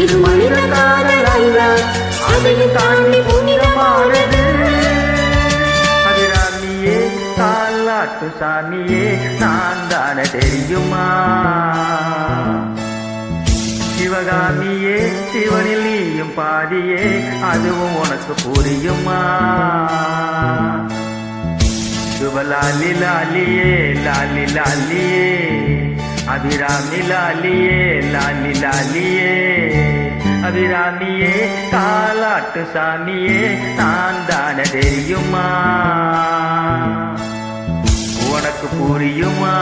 இது மனித காதல் அல்ல, அதையும் தாண்டி புனிதமானது. அபிராமியே காலாட்டு சாமியே நான் தான தெரியுமா? சிவகாமியே சிவனில் நீயும் பாதியே அதுவும் உனக்கு புரியுமா? சுபலாலி லாலியே லாலி லாலியே அபிராமி லாலியே லாலி லாலியே அபிராமியே காலாட்டு சாமியே நான் தான தெரியுமா? உனக்கு புரியுமா?